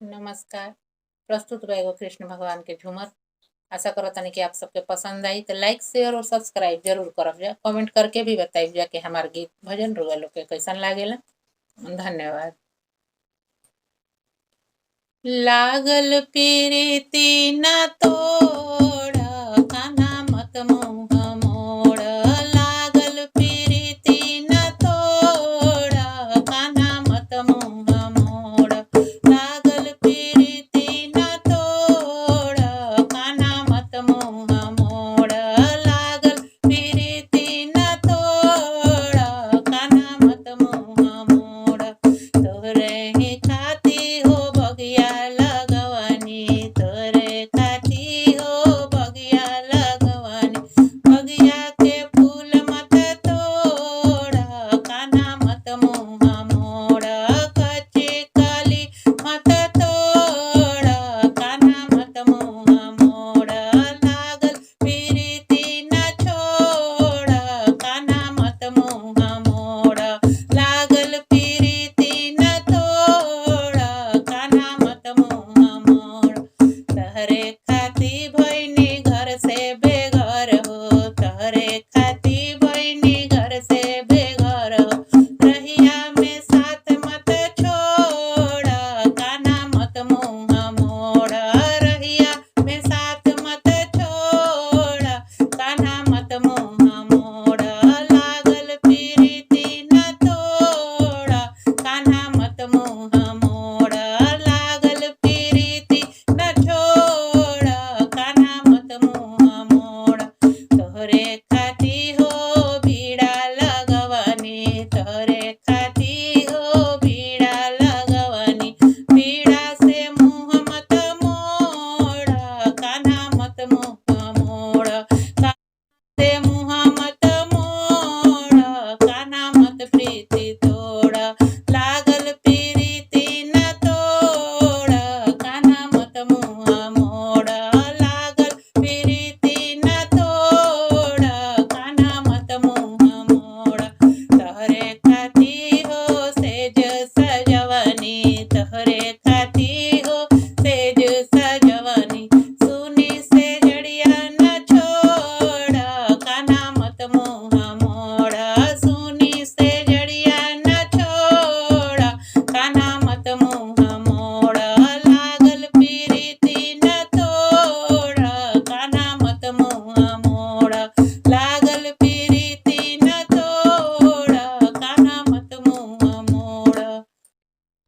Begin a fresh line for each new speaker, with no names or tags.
नमस्कार। प्रस्तुत बा एगो कृष्ण भगवान के झूमर। आशा करतानी कि आप सबके पसंद आई तो लाइक शेयर और सब्सक्राइब जरूर करब जा। कमेंट करके भी बताइब जा कि हमार गीत भजन रुआ लोग के कैसन लागेला। धन्यवाद। लागल पीरिति न तो